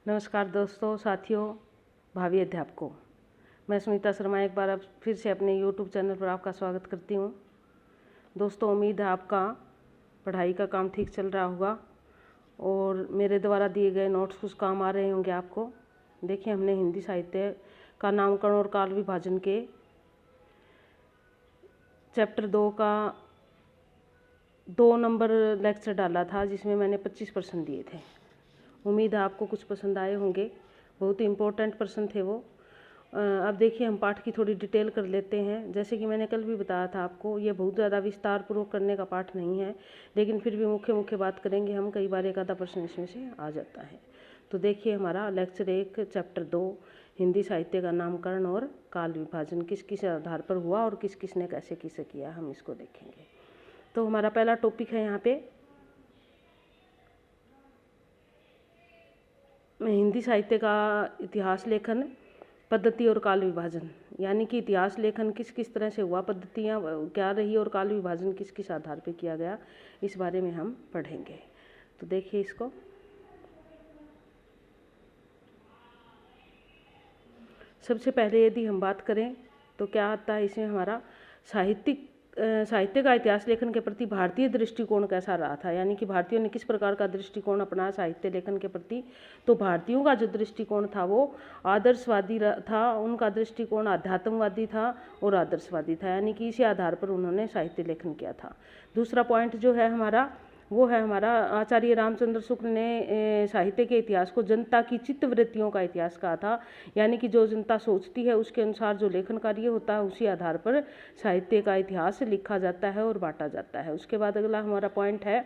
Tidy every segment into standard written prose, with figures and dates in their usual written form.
नमस्कार दोस्तों, साथियों, भावी अध्यापकों। मैं सुनीता शर्मा एक बार अब फिर से अपने YouTube चैनल पर आपका स्वागत करती हूँ। दोस्तों, उम्मीद है आपका पढ़ाई का काम ठीक चल रहा होगा और मेरे द्वारा दिए गए नोट्स कुछ काम आ रहे होंगे आपको। देखिए, हमने हिंदी साहित्य का नामकरण और काल विभाजन के चैप्टर 2 का 2 नंबर लेक्चर डाला था, जिसमें मैंने 25 प्रश्न दिए थे। उम्मीद है आपको कुछ पसंद आए होंगे। बहुत ही इम्पोर्टेंट प्रश्न थे वो। अब देखिए, हम पाठ की थोड़ी डिटेल कर लेते हैं। जैसे कि मैंने कल भी बताया था आपको, ये बहुत ज़्यादा विस्तार पूर्वक करने का पाठ नहीं है, लेकिन फिर भी मुख्य बात करेंगे हम। कई बार एक आधा प्रश्न इसमें से आ जाता है। तो देखिए, हमारा लेक्चर 1 चैप्टर 2 हिंदी साहित्य का नामकरण और काल विभाजन किस किस आधार पर हुआ और किस किसने कैसे किसे किया, हम इसको देखेंगे। तो हमारा पहला टॉपिक है यहाँ पे हिंदी साहित्य का इतिहास लेखन, पद्धति और काल विभाजन। यानी कि इतिहास लेखन किस किस तरह से हुआ, पद्धतियाँ क्या रही और काल विभाजन किस किस आधार पर किया गया, इस बारे में हम पढ़ेंगे। तो देखिए इसको। सबसे पहले यदि हम बात करें तो क्या आता है इसमें हमारा साहित्य का इतिहास लेखन के प्रति भारतीय दृष्टिकोण कैसा रहा था। यानी कि भारतीयों ने किस प्रकार का दृष्टिकोण अपनाया साहित्य लेखन के प्रति। तो भारतीयों का जो दृष्टिकोण था वो आदर्शवादी था, उनका दृष्टिकोण आध्यात्मवादी था और आदर्शवादी था। यानी कि इसी आधार पर उन्होंने साहित्य लेखन किया था। दूसरा पॉइंट जो है हमारा, वो है हमारा आचार्य रामचंद्र शुक्ल ने साहित्य के इतिहास को जनता की चित्तवृत्तियों का इतिहास कहा था। यानी कि जो जनता सोचती है उसके अनुसार जो लेखन कार्य होता है, उसी आधार पर साहित्य का इतिहास लिखा जाता है और बांटा जाता है। उसके बाद अगला हमारा पॉइंट है,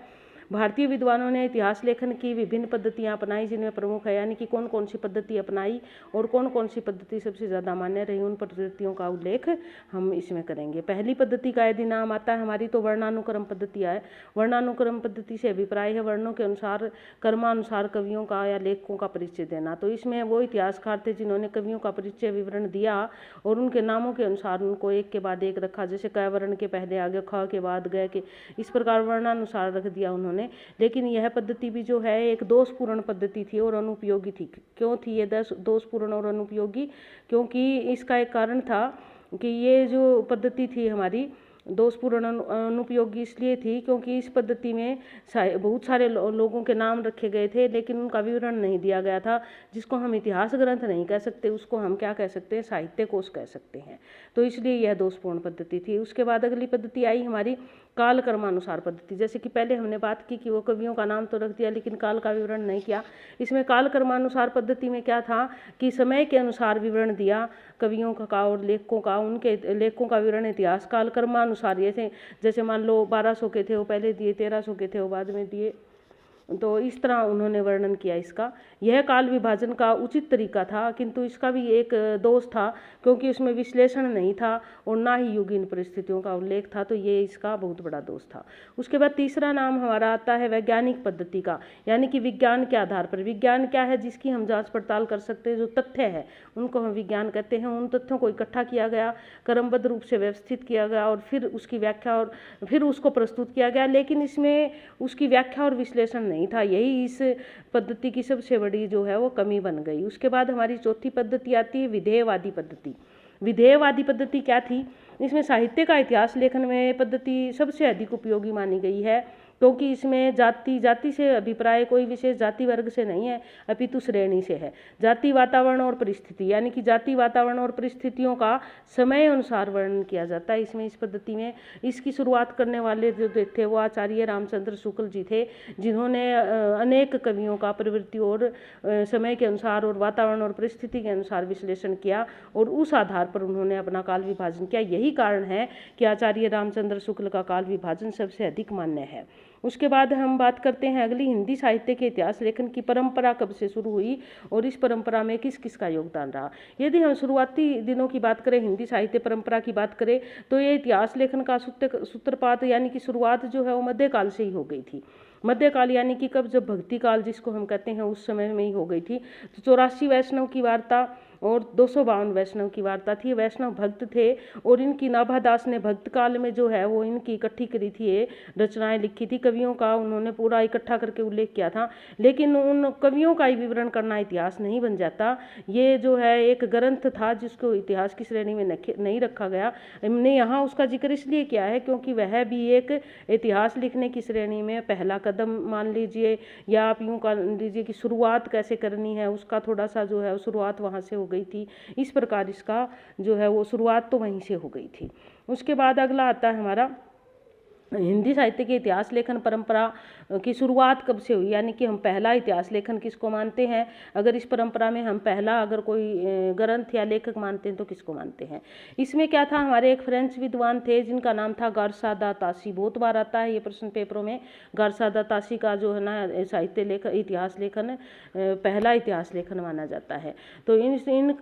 भारतीय विद्वानों ने इतिहास लेखन की विभिन्न पद्धतियां अपनाई, जिनमें प्रमुख है। यानी कि कौन कौन सी पद्धति अपनाई और कौन कौन सी पद्धति सबसे ज़्यादा मान्य रही, उन पद्धतियों का उल्लेख हम इसमें करेंगे। पहली पद्धति का यदि नाम आता है हमारी, तो वर्णानुक्रम पद्धति है। वर्णानुक्रम पद्धति से अभिप्राय है वर्णों के अनुसार क्रमानुसार कवियों का या लेखकों का परिचय देना। तो इसमें वो इतिहासकार थे जिन्होंने कवियों का परिचय विवरण दिया और उनके नामों के अनुसार उनको एक के बाद एक रखा। जैसे क वर्ण के पहले आगे, ख के बाद ग के, इस प्रकार वर्णानुसार रख दिया उन्होंने। लेकिन यह पद्धति भी जो है एक दोषपूर्ण पद्धति थी और अनुपयोगी थी। क्यों थी ये दोषपूर्ण और अनुपयोगी? क्योंकि इसका एक कारण था कि ये जो पद्धति थी हमारी दोषपूर्ण अनुपयोगी इसलिए थी क्योंकि इस पद्धति में बहुत सारे लोगों के नाम रखे गए थे, लेकिन उनका विवरण नहीं दिया गया था। जिसको हम इतिहास ग्रंथ नहीं कह सकते, उसको हम क्या कह सकते हैं, साहित्य कोश कह सकते हैं। तो इसलिए यह दोषपूर्ण पद्धति थी। उसके बाद अगली पद्धति आई हमारी काल क्रमानुसार पद्धति। जैसे कि पहले हमने बात की कि वो कवियों का नाम तो रख दिया लेकिन काल का विवरण नहीं किया। इसमें काल क्रमानुसार पद्धति में क्या था कि समय के अनुसार विवरण दिया कवियों का और लेखकों का। उनके लेखकों का विवरण इतिहास काल क्रमानुसार जैसे मान लो 1200 के थे वो पहले दिए, 1300 के थे वो बाद में दिए। तो इस तरह उन्होंने वर्णन किया इसका। यह काल विभाजन का उचित तरीका था, किंतु इसका भी एक दोष था क्योंकि उसमें विश्लेषण नहीं था और ना ही युगीन परिस्थितियों का उल्लेख था। तो ये इसका बहुत बड़ा दोष था। उसके बाद तीसरा नाम हमारा आता है वैज्ञानिक पद्धति का। यानी कि विज्ञान के आधार पर। विज्ञान क्या है? जिसकी हम जांच पड़ताल कर सकते हैं। जो तथ्य है उनको हम विज्ञान कहते हैं। उन तथ्यों को इकट्ठा किया गया, क्रमबद्ध रूप से व्यवस्थित किया गया और फिर उसकी व्याख्या और फिर उसको प्रस्तुत किया गया। लेकिन इसमें उसकी व्याख्या और विश्लेषण नहीं था। यही इस पद्धति की सबसे बड़ी जो है वो कमी बन गई। उसके बाद हमारी चौथी पद्धति आती है विधेयवादी पद्धति। विधेयवादी पद्धति क्या थी? इसमें साहित्य का इतिहास लेखन में पद्धति सबसे अधिक उपयोगी मानी गई है क्योंकि इसमें जाति से अभिप्राय कोई विशेष जाति वर्ग से नहीं है, अपितु श्रेणी से है। जाति, वातावरण और परिस्थिति, यानी कि जाति, वातावरण और परिस्थितियों का समय अनुसार वर्णन किया जाता है इसमें, इस पद्धति में। इसकी शुरुआत करने वाले जो थे वो आचार्य रामचंद्र शुक्ल जी थे, जिन्होंने अनेक कवियों का प्रवृत्ति और समय के अनुसार और वातावरण और परिस्थिति के अनुसार विश्लेषण किया और उस आधार पर उन्होंने अपना काल विभाजन किया। यही कारण है कि आचार्य रामचंद्र शुक्ल का काल विभाजन सबसे अधिक मान्य है। उसके बाद हम बात करते हैं अगली, हिंदी साहित्य के इतिहास लेखन की परंपरा कब से शुरू हुई और इस परंपरा में किस किस का योगदान रहा। यदि हम शुरुआती दिनों की बात करें, हिंदी साहित्य परंपरा की बात करें, तो ये इतिहास लेखन का सूत्रपात यानी कि शुरुआत जो है वो मध्यकाल से ही हो गई थी। मध्यकाल यानी कि कब? जब भक्ति काल जिसको हम कहते हैं उस समय में ही हो गई थी। तो 84 वैष्णव की वार्ता और 252 वैष्णव की वार्ता थी। वैष्णव भक्त थे और इनकी नाभा दास ने भक्त काल में जो है वो इनकी इकट्ठी करी थी, ये रचनाएं लिखी थी। कवियों का उन्होंने पूरा इकट्ठा करके उल्लेख किया था, लेकिन उन कवियों का ही विवरण करना इतिहास नहीं बन जाता। ये जो है एक ग्रंथ था जिसको इतिहास की श्रेणी में नहीं रखा गया। हमने यहाँ उसका जिक्र इसलिए किया है क्योंकि वह भी एक इतिहास लिखने की श्रेणी में पहला कदम मान लीजिए, या आप यूँ कर लीजिए कि शुरुआत कैसे करनी है उसका थोड़ा सा जो है शुरुआत वहाँ से हो गई थी। इस प्रकार इसका जो है वो शुरुआत तो वहीं से हो गई थी। उसके बाद अगला आता है हमारा हिंदी साहित्य के इतिहास लेखन परंपरा की शुरुआत कब से हुई, यानी कि हम पहला इतिहास लेखन किसको मानते हैं। अगर इस परंपरा में हम पहला अगर कोई ग्रंथ या लेखक मानते हैं तो किसको मानते हैं। इसमें क्या था, हमारे एक फ्रेंच विद्वान थे जिनका नाम था गारसा दा तासी। बहुत बार आता है ये प्रश्न पेपरों में। गारसा दा तासी का जो है ना साहित्य लेखन इतिहास लेखन पहला इतिहास लेखन माना जाता है। तो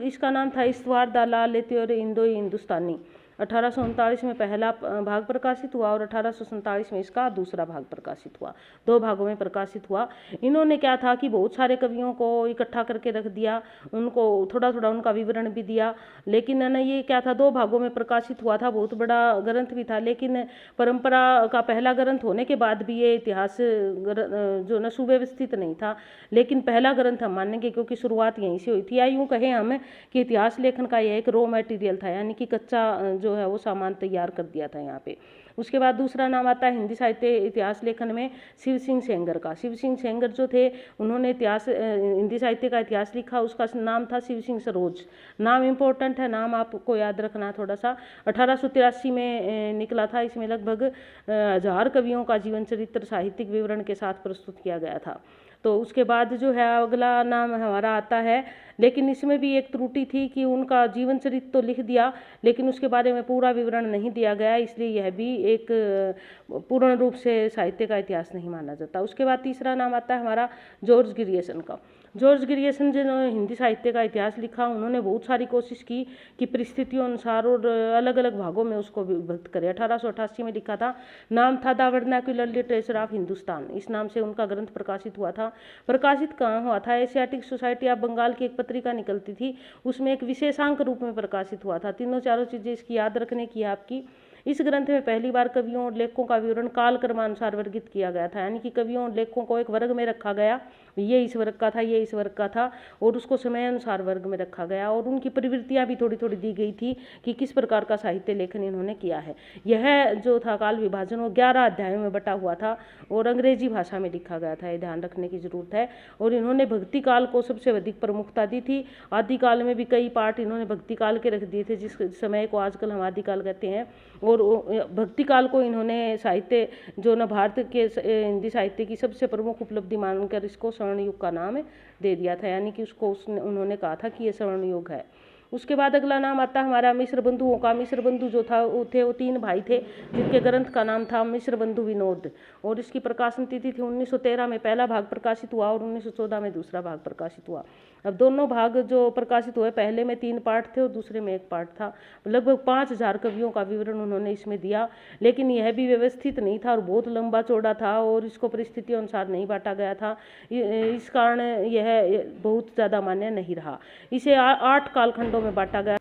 इसका नाम था इस्तवार दा ला लेते और इंडो हिंदुस्तानी। 1839 में पहला भाग प्रकाशित हुआ और 1847 में इसका दूसरा भाग प्रकाशित हुआ। 2 भागों में प्रकाशित हुआ। इन्होंने क्या था कि बहुत सारे कवियों को इकट्ठा करके रख दिया, उनको थोड़ा थोड़ा उनका विवरण भी दिया, लेकिन न ये क्या था 2 भागों में प्रकाशित हुआ था। बहुत बड़ा ग्रंथ भी था, लेकिन परंपरा का पहला ग्रंथ होने के बाद भी ये इतिहास जो न सुव्यवस्थित नहीं था, लेकिन पहला ग्रंथ हम मानेंगे क्योंकि शुरुआत यहीं से हुई थी। या यूँ कहें हम कि इतिहास लेखन का यह एक रॉ मटेरियल था, यानी कि कच्चा जो है वो सामान तैयार कर दिया था यहाँ पे। उसके बाद दूसरा नाम आता है हिंदी साहित्य इतिहास लेखन में शिव सिंह सेंगर का। शिव सिंह सेंगर जो थे उन्होंने इतिहास हिंदी साहित्य का इतिहास लिखा। उसका नाम था शिव सिंह सरोज। नाम इम्पोर्टेंट है, नाम आपको याद रखना है थोड़ा सा। 1883 में निकला था। इसमें लगभग 1000 कवियों का जीवन चरित्र साहित्यिक विवरण के साथ प्रस्तुत किया गया था। तो उसके बाद जो है अगला नाम हमारा आता है, लेकिन इसमें भी एक त्रुटि थी कि उनका जीवन चरित्र तो लिख दिया लेकिन उसके बारे में पूरा विवरण नहीं दिया गया, इसलिए यह भी एक पूर्ण रूप से साहित्य का इतिहास नहीं माना जाता। उसके बाद तीसरा नाम आता है हमारा जॉर्ज ग्रियर्सन का। जॉर्ज ग्रियर्सन जिन्होंने हिंदी साहित्य का इतिहास लिखा, उन्होंने बहुत सारी कोशिश की कि परिस्थितियों अनुसार और अलग अलग भागों में उसको विभक्त करे। 1888 में लिखा था। नाम था the vernacular literature of Hindustan. इस नाम से उनका ग्रंथ प्रकाशित हुआ था। प्रकाशित कहाँ हुआ था, एशियाटिक सोसाइटी ऑफ बंगाल की एक पत्रिका निकलती थी, उसमें एक विशेषांक रूप में प्रकाशित हुआ था। तीनों चारों चीज़ें इसकी याद रखने की है आपकी। इस ग्रंथ में पहली बार कवियों और लेखकों का विवरण काल क्रमानुसार वर्गित किया गया था, यानी कि कवियों और लेखकों को एक वर्ग में रखा गया। ये इस वर्ग का था, ये इस वर्ग का था, और उसको समय अनुसार वर्ग में रखा गया, और उनकी प्रवृत्तियां भी थोड़ी थोड़ी दी गई थी कि किस प्रकार का साहित्य लेखन इन्होंने किया है। यह जो था काल विभाजन वो 11 अध्यायों में बटा हुआ था और अंग्रेजी भाषा में लिखा गया था, ये ध्यान रखने की जरूरत है। और इन्होंने भक्ति काल को सबसे अधिक प्रमुखता दी थी। आदिकाल में भी कई पार्ट इन्होंने भक्ति काल के रख दिए थे, जिस समय को आजकल हम आदिकाल कहते हैं। और भक्ति काल को इन्होंने साहित्य जो न भारत के हिंदी साहित्य की सबसे प्रमुख उपलब्धि मानकर इसको स्वर्ण युग का नाम दे दिया था, यानी कि उसको उन्होंने कहा था कि ये स्वर्ण युग है। उसके बाद अगला नाम आता है हमारा मिश्र बंधुओं का। मिश्र बंधु जो था वो 3 भाई थे जिनके ग्रंथ का नाम था मिश्र बंधु विनोद, और इसकी प्रकाशन तिथि थी 1913 में पहला भाग प्रकाशित हुआ और 1914 में दूसरा भाग प्रकाशित हुआ। अब दोनों भाग जो प्रकाशित हुए, पहले में 3 पार्ट थे और दूसरे में 1 पार्ट था। लगभग 5000 कवियों का विवरण उन्होंने इसमें दिया, लेकिन यह भी व्यवस्थित नहीं था और बहुत लंबा चौड़ा था और इसको परिस्थितियों अनुसार नहीं बांटा गया था। इस कारण यह बहुत ज़्यादा मान्य नहीं रहा। इसे 8 कालखंडों में बांटा गया।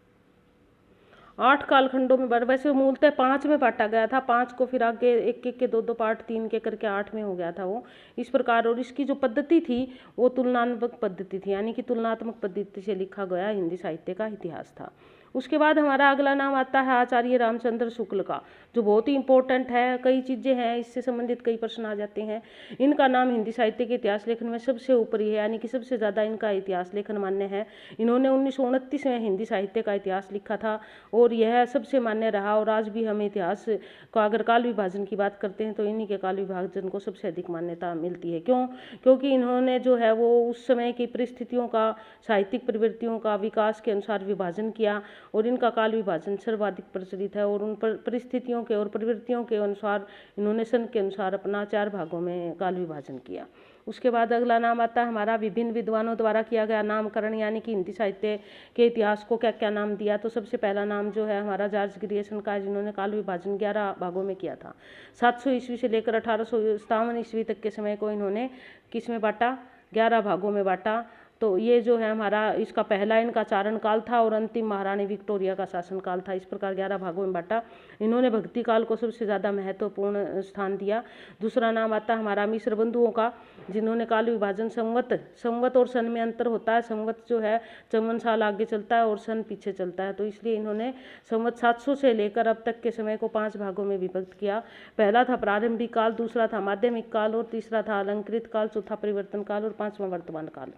8 कालखंडों में वैसे मूलतः 5 में बांटा गया था। 5 को फिर आगे एक के 2 पार्ट 3 के करके 8 में हो गया था वो, इस प्रकार। और इसकी जो पद्धति थी वो तुलनात्मक पद्धति थी, यानी कि तुलनात्मक पद्धति से लिखा गया हिंदी साहित्य का इतिहास था। उसके बाद हमारा अगला नाम आता है आचार्य रामचंद्र शुक्ल का, जो बहुत ही इंपॉर्टेंट है। कई चीज़ें हैं इससे संबंधित, कई प्रश्न आ जाते हैं। इनका नाम हिंदी साहित्य के इतिहास लेखन में सबसे ऊपरी है, यानी कि सबसे ज़्यादा इनका इतिहास लेखन मान्य है। इन्होंने 1929 में हिंदी साहित्य का इतिहास लिखा था और यह सबसे मान्य रहा। और आज भी हम इतिहास का अगर काल विभाजन की बात करते हैं तो इन्हीं के काल विभाजन को सबसे अधिक मान्यता मिलती है। क्यों? क्योंकि इन्होंने जो है वो उस समय की परिस्थितियों का, साहित्यिक प्रवृत्तियों का विकास के अनुसार विभाजन किया और इनका काल विभाजन सर्वाधिक प्रचलित है। और उन परिस्थितियों के और प्रवृत्तियों के अनुसार इन्होंने सन के अनुसार अपना 4 भागों में काल विभाजन किया। उसके बाद अगला नाम आता है हमारा विभिन्न विद्वानों द्वारा किया गया नामकरण, यानी कि हिंदी साहित्य के इतिहास को क्या क्या नाम दिया। तो सबसे पहला नाम जो है हमारा जॉर्ज ग्रियर्सन का, जिन्होंने काल विभाजन 11 भागों में किया था। 700 ईस्वी से लेकर 1857 ईस्वी तक के समय को इन्होंने किस में बांटा? 11 भागों में बांटा। तो ये जो है हमारा इसका पहला इनका चारण काल था और अंतिम महारानी विक्टोरिया का शासन काल था। इस प्रकार 11 भागों में बांटा। इन्होंने भक्ति काल को सबसे ज़्यादा महत्वपूर्ण स्थान दिया। दूसरा नाम आता है हमारा मिश्र बंधुओं का, जिन्होंने काल विभाजन संवत और सन में अंतर होता है। संवत जो है 54 साल आगे चलता है और सन पीछे चलता है, तो इसलिए इन्होंने संवत 700 से लेकर अब तक के समय को 5 भागों में विभक्त किया। पहला था प्रारंभिक काल, दूसरा था माध्यमिक काल और तीसरा था अलंकृत काल, चौथा परिवर्तन काल और 5वां वर्तमान काल।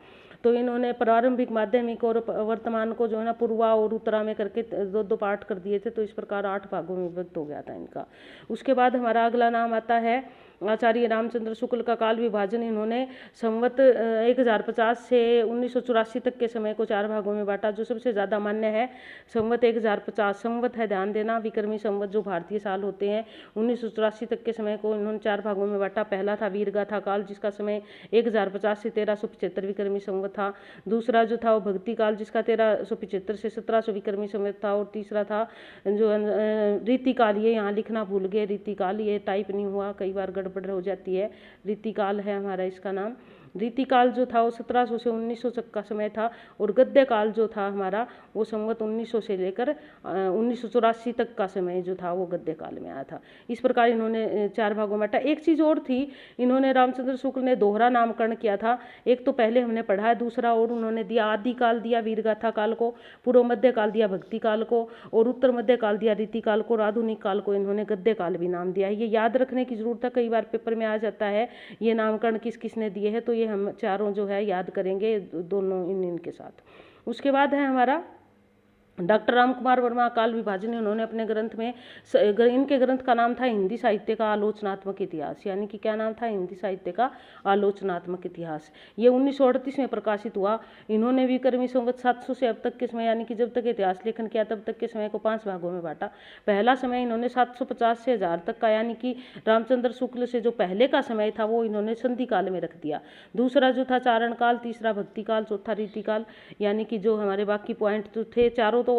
तो इन्होंने प्रारंभिक, माध्यमिक और वर्तमान को जो है ना पूर्वा और उत्तरा में करके 2-2 पार्ट कर दिए थे, तो इस प्रकार 8 भागों में विभक्त हो गया था इनका। उसके बाद हमारा अगला नाम आता है आचार्य रामचंद्र शुक्ल का काल विभाजन। इन्होंने संवत 1050 से 1984 तक के समय को 4 भागों में बांटा। जो सबसे ज़्यादा मान्य है संवत 1050 संवत है, ध्यान देना, विक्रमी संवत जो भारतीय साल होते हैं। 1984 तक के समय को इन्होंने 4 भागों में बांटा। पहला था वीरगाथा काल, जिसका समय 1050 से 1375 विक्रमी संवत था। दूसरा जो था वो भक्ति काल, जिसका 1375 से 1700 विक्रमी संवत था। और तीसरा था जो रीतिकाल, ये यहाँ लिखना भूल गए, रीतिकाल ये टाइप नहीं हुआ, कई बार गड़बड़ हो जाती है। रीतिकाल है हमारा इसका नाम। रीतिकाल जो था वो 1700 से 1900 तक का समय था। और गद्य काल जो था हमारा वो संवत 1900 से लेकर 1984 तक का समय जो था वो गद्य काल में आया था। इस प्रकार इन्होंने 4 भागों में बांटा। एक चीज़ और थी, इन्होंने रामचंद्र शुक्ल ने दोहरा नामकरण किया था। एक तो पहले हमने पढ़ा है, दूसरा और उन्होंने दिया, आदि काल दिया वीरगाथा काल को, पूर्व मध्य काल दिया भक्ति काल को, और उत्तर मध्य काल दिया रीति काल को, और आधुनिक काल को इन्होंने गद्य काल भी नाम दिया है। ये याद रखने की जरूरत है, कई बार पेपर में आ जाता है ये नामकरण किस किसने दिए हैं, तो ये हम चारों जो है याद करेंगे दोनों इनके साथ। उसके बाद है हमारा डॉक्टर राम कुमार वर्मा काल विभाजन। इन्होंने अपने ग्रंथ में, इनके ग्रंथ का नाम था हिंदी साहित्य का आलोचनात्मक इतिहास, यानी कि क्या नाम था, हिंदी साहित्य का आलोचनात्मक इतिहास। ये 1938 में प्रकाशित हुआ। इन्होंने विक्रमी संवत 700 से अब तक के समय, यानी कि जब तक इतिहास लेखन किया तब तक के समय को 5 भागों में बांटा। पहला समय इन्होंने 750 से 1000 तक का, यानी कि रामचंद्र शुक्ल से जो पहले का समय था वो इन्होंने संधि काल में रख दिया। दूसरा जो था चारण काल, तीसरा भक्ति काल, चौथा रीति काल, यानी कि जो हमारे बाकी पॉइंट तो थे चारों तो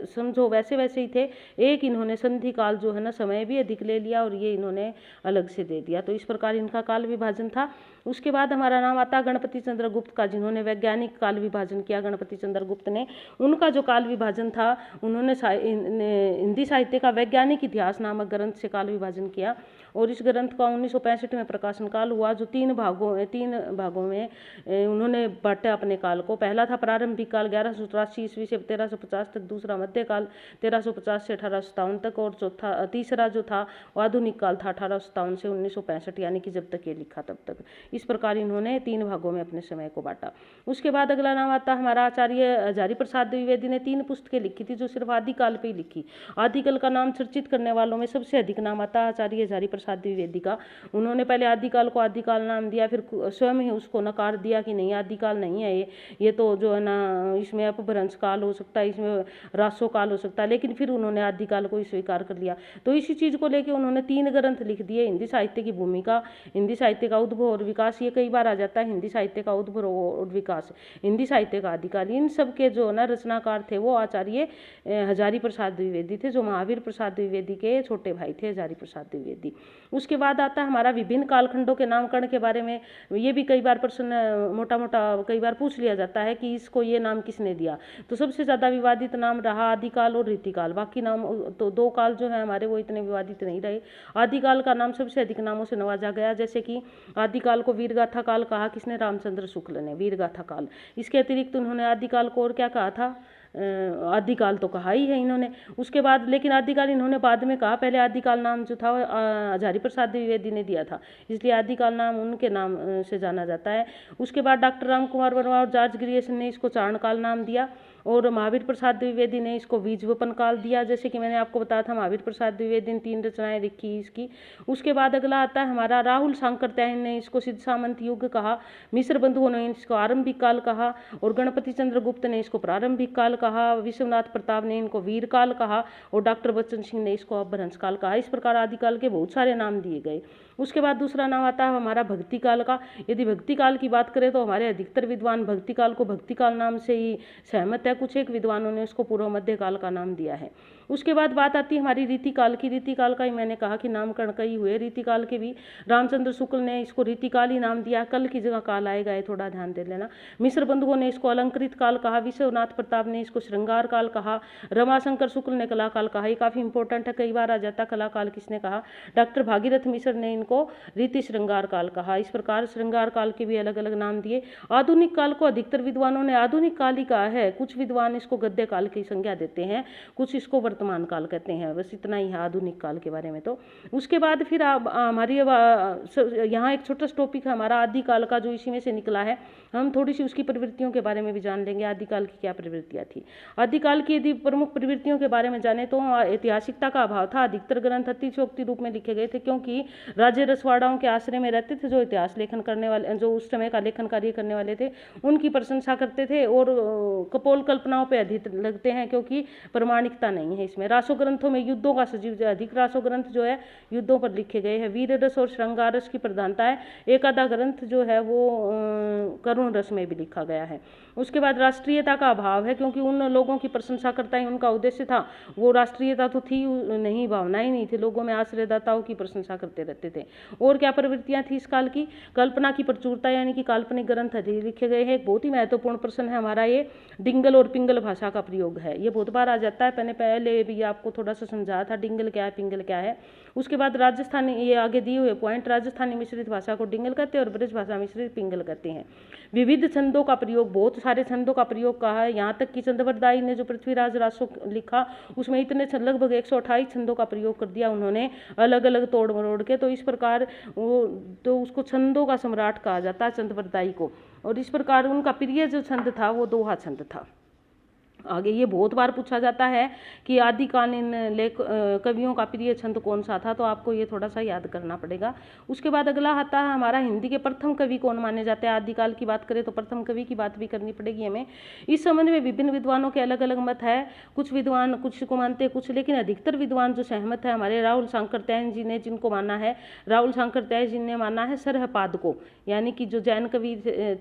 समझो वैसे वैसे ही थे। एक इन्होंने संधि काल जो है ना समय भी अधिक ले लिया और ये इन्होंने अलग से दे दिया। तो इस प्रकार इनका काल विभाजन था। उसके बाद हमारा नाम आता गणपति चंद्र गुप्त का, जिन्होंने वैज्ञानिक काल विभाजन किया। गणपति चंद्र गुप्त ने, उनका जो काल विभाजन था, उन्होंने हिंदी साहित्य का वैज्ञानिक इतिहास नामक ग्रंथ से काल विभाजन किया। और इस ग्रंथ का 1965 में प्रकाशन काल हुआ, जो 3 भागों में उन्होंने बांटा अपने काल को। पहला था प्रारंभिक काल 1183 ईस्वी से 1350 तक, दूसरा मध्यकाल 1350 से 1857 तक, और तीसरा जो था आधुनिक काल था 1857 से 1965, यानी कि जब तक ये लिखा तब तक। इस प्रकार इन्होंने 3 भागों में अपने समय को बांटा। उसके बाद अगला नाम आता हमारा आचार्य हजारी प्रसाद द्विवेदी ने 3 पुस्तकें लिखी थी, जो सिर्फ आदिकाल पे ही लिखी। आदिकाल का नाम चर्चित करने वालों में सबसे अधिक नाम आता है आचार्य हजारी प्रसाद द्विवेदी का। उन्होंने पहले आदिकाल को आदिकाल नाम दिया, फिर स्वयं ही उसको नकार दिया कि नहीं आदिकाल नहीं है ये तो जो है ना इसमें अपभ्रंश काल हो सकता है, इसमें रासो काल हो सकता है, लेकिन फिर उन्होंने आदिकाल को ही स्वीकार कर लिया। तो इसी चीज़ को लेकर उन्होंने 3 ग्रंथ लिख दिए। हिंदी साहित्य की भूमिका, हिंदी साहित्य का उद्भव और विकास, ये कई बार आ जाता है, हिंदी साहित्य का उद्भव और विकास, हिंदी साहित्य का आदिकाल। इन सब के जो ना रचनाकार थे वो आचार्य हजारी प्रसाद द्विवेदी थे, जो महावीर प्रसाद द्विवेदी के छोटे भाई थे, हजारी प्रसाद द्विवेदी। उसके बाद आता है हमारा विभिन्न कालखंडों के नामकरण के बारे में। ये भी कई बार प्रश्न मोटा मोटा कई बार पूछ लिया जाता है कि इसको ये नाम किसने दिया। तो सबसे ज़्यादा विवादित नाम रहा आदिकाल और रीतिकाल। बाकी नाम तो 2 काल जो है हमारे वो इतने विवादित नहीं रहे। आदिकाल का नाम सबसे अधिक नामों से नवाजा गया, जैसे कि आदिकाल को वीरगाथा काल कहा किसने, रामचंद्र शुक्ल ने, वीरगाथा काल। इसके अतिरिक्त उन्होंने आदिकाल को और क्या कहा था, आदिकाल तो कहा ही है इन्होंने। उसके बाद लेकिन आदिकाल इन्होंने बाद में कहा, पहले आदिकाल नाम जो था हजारी प्रसाद द्विवेदी ने दिया था, इसलिए आदिकाल नाम उनके नाम से जाना जाता है। उसके बाद डॉक्टर राम कुमार वर्मा और जॉर्ज ग्रियर्सन ने इसको चारण काल नाम दिया, और महावीर प्रसाद द्विवेदी ने इसको बीजवपन काल दिया। जैसे कि मैंने आपको बताया था महावीर प्रसाद द्विवेदी ने 3 रचनाएं लिखी इसकी। उसके बाद अगला आता है हमारा राहुल सांकरत्यायन ने इसको सिद्ध सामंत युग कहा, मिश्र बंधुओं ने इसको आरंभिक काल कहा, और गणपति चंद्र गुप्त ने इसको प्रारंभिक काल कहा, विश्वनाथ प्रताप ने इनको वीर काल कहा और डॉक्टर बच्चन सिंह ने इसको अपभ्रंश काल कहा। इस प्रकार आदिकाल के बहुत सारे नाम दिए गए। उसके बाद दूसरा नाम आता है हमारा भक्ति काल का। यदि भक्ति काल की बात करें तो हमारे अधिकतर विद्वान भक्ति काल को भक्ति काल नाम से ही सहमत है। कुछ एक विद्वानों ने उसको पूर्व मध्य काल का नाम दिया है। उसके बाद बात आती है हमारी रीतिकाल की। रीतिकाल का ही मैंने कहा कि नामकरण कई हुए। रीतिकाल के भी रामचंद्र शुक्ल ने इसको रीतिकाल ही नाम दिया। कल की जगह काल आएगा, ये थोड़ा ध्यान दे लेना। मिश्र बंधुओं ने इसको अलंकृत काल कहा। विश्वनाथ प्रताप ने इसको श्रृंगार काल कहा। रमाशंकर शुक्ल ने कला काल कहा। ये काफी इंपॉर्टेंट है, कई बार आ जाता कला काल किसने कहा। डॉक्टर भागीरथ मिश्र ने इनको रीति श्रृंगार काल कहा। इस प्रकार श्रृंगार काल के भी अलग अलग नाम दिए। आधुनिक काल को अधिकतर विद्वानों ने आधुनिक काल ही कहा है। कुछ विद्वान इसको गद्य काल की संज्ञा देते हैं, कुछ इसको वर्तमान काल कहते हैं। बस इतना ही है आधुनिक काल के बारे में। तो उसके बाद फिर हमारी यहाँ एक छोटा सा टॉपिक है हमारा आदिकाल का, जो इसी में से निकला है। हम थोड़ी सी उसकी प्रवृत्तियों के बारे में भी जान लेंगे, आदिकाल की क्या प्रवृत्तियाँ थी। आदिकाल की यदि प्रमुख प्रवृत्तियों के बारे में जाने तो ऐतिहासिकता का अभाव था। अधिकतर ग्रंथ अतिशयोक्ति रूप में लिखे गए थे, क्योंकि राज्य रसवाड़ाओं के आश्रय में रहते थे जो इतिहास लेखन करने वाले, जो उस समय का लेखन कार्य करने वाले थे, उनकी प्रशंसा करते थे और कपोल कल्पनाओं पर अधिक लगते हैं, क्योंकि प्रमाणिकता नहीं है इसमें। रासो ग्रंथों में युद्धों का सजीव अधिक रासो ग्रंथ जो है युद्धों पर लिखे गए हैं। वीर रस और श्रृंगार रस की प्रधानता है। एक आधा ग्रंथ जो है वो करुण रस में भी लिखा गया है। उसके बाद राष्ट्रीयता का अभाव है, क्योंकि उन लोगों की प्रशंसा करता ही उनका उद्देश्य था। वो राष्ट्रीयता तो थी नहीं, भावनाएं नहीं थी, लोगों में आश्रयदाताओं की प्रशंसा करते रहते थे। और क्या प्रवृत्तियां थी इस काल की। कल्पना की प्रचुरता, यानी कि काल्पनिक ग्रंथ अधिक लिखे गए हैं। एक बहुत ही महत्वपूर्ण प्रश्न है हमारा ये, डिंगल और पिंगल भाषा का प्रयोग है। ये बहुत बार आ जाता है, मैंने पहले भी आपको थोड़ा सा समझाया था डिंगल क्या है पिंगल क्या है। उसके बाद राजस्थानी, ये आगे दिए हुए पॉइंट, राजस्थानी मिश्रित भाषा को डिंगल कहते हैं और ब्रज भाषा मिश्रित पिंगल कहते हैं। विविध छंदों का प्रयोग, बहुत सारे छंदों का प्रयोग कहा है। यहाँ तक कि चंद्रवरदाई ने जो पृथ्वीराज रासो लिखा उसमें इतने लगभग 128 छंदों का प्रयोग कर दिया उन्होंने, अलग अलग तोड़ मरोड़ के। तो इस प्रकार वो तो उसको छंदों का सम्राट कहा जाता है चंद्रवरदाई को। और इस प्रकार उनका प्रिय जो छंद था वो दोहा छंद था। आगे ये बहुत बार पूछा जाता है कि आदिकालीन कवियों का प्रिय छंद कौन सा था, तो आपको ये थोड़ा सा याद करना पड़ेगा। उसके बाद अगला आता है हमारा हिंदी के प्रथम कवि कौन माने जाते हैं। आदिकाल की बात करें तो प्रथम कवि की बात भी करनी पड़ेगी हमें। इस संबंध में विभिन्न विद्वानों के अलग अलग मत है। कुछ विद्वान कुछ को मानते हैं, कुछ, लेकिन अधिकतर विद्वान जो सहमत है हमारे राहुल शंकर त्याग जी ने, जिनको माना है, राहुल शंकर त्याग जी ने माना है सरहपाद को, यानी कि जो जैन कवि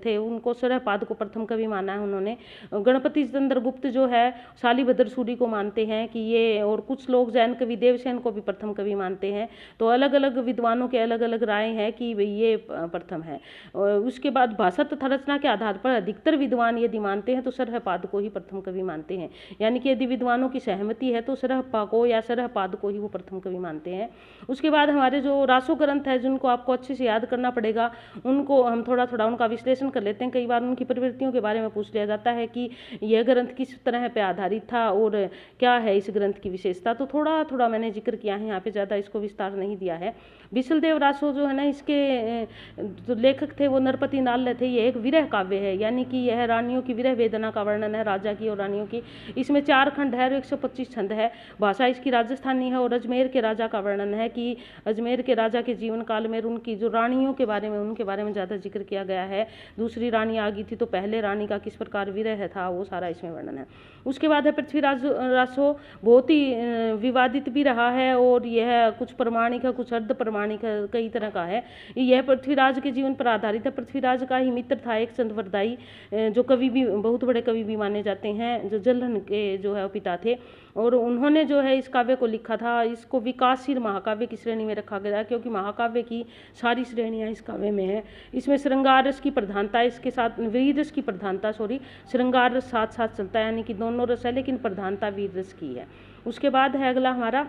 थे उनको सरहपाद को प्रथम कवि माना है उन्होंने। गणपति चंद्र गुप्त जो है शालिभद्र सूरी को मानते हैं कि ये, और कुछ लोग जैन कवि देवसेन को भी प्रथम कवि मानते हैं। तो अलग अलग विद्वानों के अलग अलग राय है कि ये प्रथम है। और उसके बाद भाषा तथा रचना के आधार पर अधिकतर विद्वान यदि मानते हैं तो सरहपाद को ही प्रथम कवि मानते हैं, यानी कि यदि विद्वानों की सहमति है तो सरहपा को या सरहपाद को ही वो प्रथम कवि मानते हैं। उसके बाद हमारे जो रासो ग्रंथ है जिनको आपको अच्छे से याद करना पड़ेगा, उनको हम थोड़ा थोड़ा उनका विश्लेषण कर लेते हैं। कई बार उनकी प्रवृत्तियों के बारे में पूछ लिया जाता है कि यह ग्रंथ किस तरह पे आधारित था और क्या है इस ग्रंथ की विशेषता, तो थोड़ा थोड़ा मैंने जिक्र किया है, यहाँ पे ज़्यादा इसको विस्तार नहीं दिया है। बिसलदेव रासो जो है ना, इसके जो लेखक थे वो नरपति नाल्य थे। ये एक विरह काव्य है, यानी कि यह रानियों की विरह वेदना का वर्णन है, राजा की और रानियों की। इसमें 4 खंड है और 125 छंद है। भाषा इसकी राजस्थानी है और अजमेर के राजा का वर्णन है कि अजमेर के राजा के जीवन काल में उनकी जो रानियों के बारे में, उनके बारे में ज़्यादा जिक्र किया गया है। दूसरी रानी आ गई थी तो पहले रानी का किस प्रकार विरह था वो सारा इसमें वर्णन है। उसके बाद है पृथ्वीराज रासो, बहुत ही विवादित भी रहा है और यह कुछ प्रमाणिक है कुछ अर्ध प्रमाणिक है, कई तरह का है। यह पृथ्वीराज के जीवन पर आधारित है। पृथ्वीराज का ही मित्र था एक चंद्रवरदाई, जो कवि भी, बहुत बड़े कवि भी माने जाते हैं, जो जलहन के जो है पिता थे, और उन्होंने जो है इस काव्य को लिखा था। इसको विकासशील महाकाव्य की श्रेणी में रखा गया, क्योंकि महाकाव्य की सारी श्रेणियां इस काव्य में है। इसमें श्रृंगार रस की प्रधानता, इसके साथ वीर रस की प्रधानता, श्रृंगार रस साथ साथ चलता है, यानी कि दोनों रस है लेकिन प्रधानता वीर रस की है। उसके बाद है अगला हमारा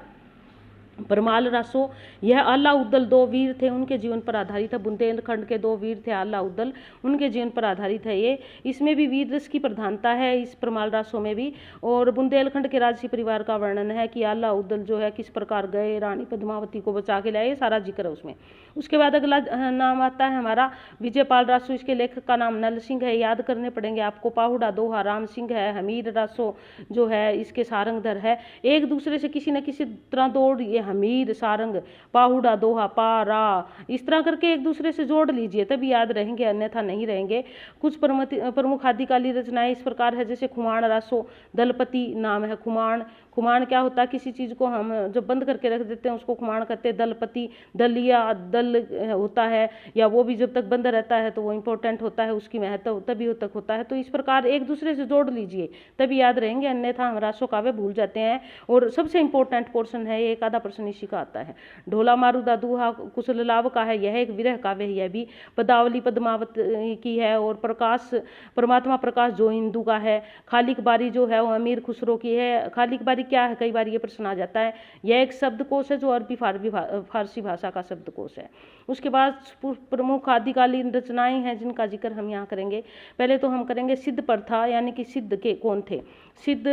परमाल रासो। यह आला उद्दल 2 वीर थे, उनके जीवन पर आधारित है। बुंदेलखंड के 2 वीर थे आला उद्दल, उनके जीवन पर आधारित है ये। इसमें भी वीर रस की प्रधानता है इस परमाल रासो में भी। और बुंदेलखंड के राजसी परिवार का वर्णन है कि आला उद्दल जो है किस प्रकार गए, रानी पद्मावती को बचा के लाए, सारा जिक्र है उसमें। उसके बाद अगला नाम आता है हमारा विजयपाल रासो। इसके लेखक का नाम नल सिंह है, याद करने पड़ेंगे आपको। पाहुड़ा दोहा राम सिंह है। हमीर रासो जो है इसके सारंगधर है। एक दूसरे से किसी न किसी तरह दौड़, ये हमीर, सारंग, पाहुड़ा, दोहा, पा, रा, इस तरह करके एक दूसरे से जोड़ लीजिए, तभी याद रहेंगे, अन्यथा नहीं रहेंगे। कुछ प्रमुख आदिकालीन रचनाएं इस प्रकार है, जैसे खुमाण रासो, दलपति नाम है खुमाण। खुमाण क्या होता है, किसी चीज को हम जब बंद करके रख देते हैं उसको खुमाण कहते हैं। दलपति, दलिया, दल होता है, या वो भी जब तक बंद रहता है तो वो इंपॉर्टेंट होता है, उसकी महत्व तभी तक होता है। तो इस प्रकार एक दूसरे से जोड़ लीजिए, तभी याद रहेंगे, अन्यथा हम रासो काव्य भूल जाते हैं। और सबसे इंपॉर्टेंट पोर्शन है, एक आधा प्रश्न इसी का आता है। ढोला मारूदा दूहा कुशल लाभ का है, यह एक विरह काव्य है। यह भी पदावली पद्मावत की है। और प्रकाश, परमात्मा प्रकाश जो हिंदू का है। खालिक बारी जो है वो अमीर खुसरो की है। खालिक बारी क्या है, कई बार ये प्रश्न आ जाता है। यह एक शब्दकोश है जो अरबी फारसी भाषा का शब्दकोश है। उसके बाद प्रमुख आदिकालीन रचनाएं हैं जिनका जिक्र हम यहाँ करेंगे। पहले तो हम करेंगे सिद्ध प्रथा, यानी कि सिद्ध के कौन थे। सिद्ध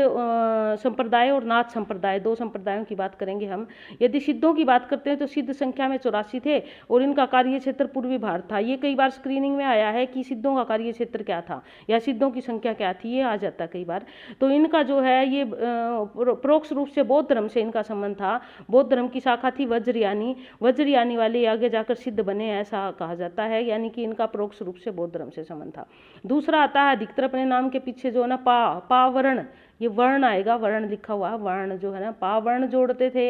संप्रदाय और नाथ संप्रदाय, दो संप्रदायों की बात करेंगे हम। यदि सिद्धों की बात करते हैं तो सिद्ध संख्या में 84 थे और इनका कार्य क्षेत्र पूर्वी भारत था। ये कई बार स्क्रीनिंग में आया है कि सिद्धों का कार्य क्षेत्र क्या था या सिद्धों की संख्या क्या थी, ये आ जाता है कई बार। तो इनका जो है ये परोक्ष रूप से बौद्ध धर्म से इनका संबंध था। बौद्ध धर्म की शाखा थी वज्रयानी। वज्रयानी वाले आगे जाकर सिद्ध बने, ऐसा कहा जाता है, यानी कि इनका परोक्ष रूप से बौद्ध धर्म से संबंध था। दूसरा आता है अधिकतर अपने नाम के पीछे जो है ना पा वर्ण, ये वर्ण आएगा, वर्ण लिखा हुआ है, वर्ण जो है ना पा वर्ण जोड़ते थे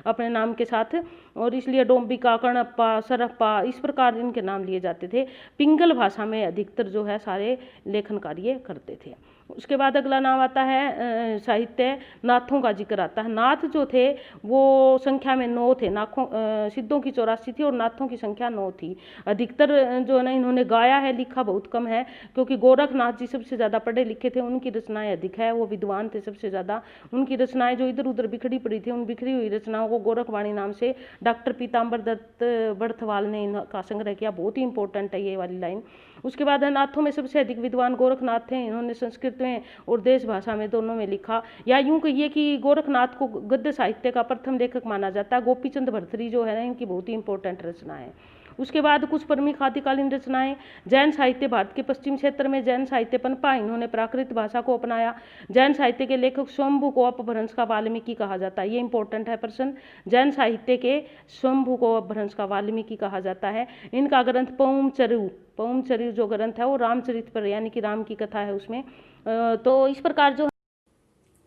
अपने नाम के साथ, और इसलिए डोम्बिका, कणप्पा, सरप्पा, इस प्रकार इनके नाम लिए जाते थे। पिंगल भाषा में अधिकतर जो है सारे लेखन कार्य करते थे। उसके बाद अगला नाम आता है साहित्य, नाथों का जिक्र आता है। नाथ जो थे वो संख्या में 9 थे। सिद्धों की 84 थी और नाथों की संख्या 9 थी। अधिकतर जो है ना इन्होंने गाया है, लिखा बहुत कम है, क्योंकि गोरखनाथ जी सबसे ज़्यादा पढ़े लिखे थे, उनकी रचनाएं अधिक है, वो विद्वान थे सबसे ज़्यादा। उनकी रचनाएं जो इधर उधर बिखरी पड़ी थी, उन बिखरी हुई रचनाओं को गोरखवाणी नाम से डॉक्टर पीताम्बर दत्त बर्थवाल ने इनका संग्रह किया। बहुत ही इंपॉर्टेंट है ये वाली लाइन। उसके बाद नाथों में सबसे अधिक विद्वान गोरखनाथ थे। इन्होंने संस्कृत में और देश भाषा में दोनों में लिखा। या यूं कहिए कि गोरखनाथ को गद्य साहित्य का प्रथम लेखक माना जाता है। गोपीचंद भर्तृहरि जो है ना, इनकी बहुत ही इंपॉर्टेंट रचना है। उसके बाद कुछ प्रमुख आदिकालीन रचनाएं, जैन साहित्य, भारत के पश्चिम क्षेत्र में जैन साहित्य पनपा, इन्होंने प्राकृत भाषा को अपनाया। जैन साहित्य के लेखक स्वयंभू को अपभ्रंश का वाल्मीकि कहा जाता है, ये इंपॉर्टेंट है प्रश्न। जैन साहित्य के स्वयंभू को अपभ्रंश का वाल्मीकि कहा जाता है। इनका ग्रंथ पौमचर्यु जो ग्रंथ है वो रामचरित पर, यानी कि राम की कथा है उसमें। तो इस प्रकार जो,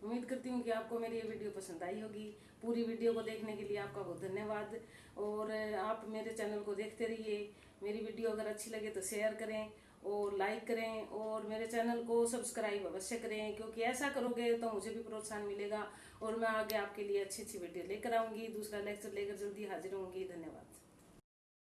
उम्मीद करती हूँ कि आपको मेरी ये वीडियो पसंद आई होगी। पूरी वीडियो को देखने के लिए आपका बहुत धन्यवाद। और आप मेरे चैनल को देखते रहिए। मेरी वीडियो अगर अच्छी लगे तो शेयर करें और लाइक करें, और मेरे चैनल को सब्सक्राइब अवश्य करें, क्योंकि ऐसा करोगे तो मुझे भी प्रोत्साहन मिलेगा और मैं आगे आपके लिए अच्छी अच्छी वीडियो लेकर आऊँगी। दूसरा लेक्चर लेकर जल्दी हाजिर होंगी। धन्यवाद।